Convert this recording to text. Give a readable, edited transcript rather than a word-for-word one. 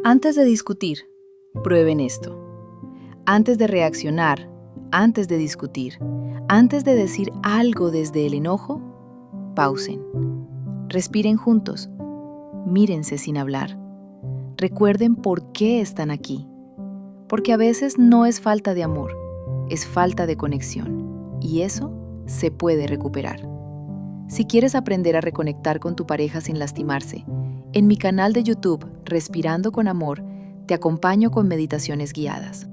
Antes de discutir, prueben esto. Antes de reaccionar, antes de discutir, antes de decir algo desde el enojo, pausen. Respiren juntos. Mírense sin hablar. Recuerden por qué están aquí. Porque a veces no es falta de amor, es falta de conexión. Y eso se puede recuperar. Si quieres aprender a reconectar con tu pareja sin lastimarse, en mi canal de YouTube, Respirando con Amor, te acompaño con meditaciones guiadas.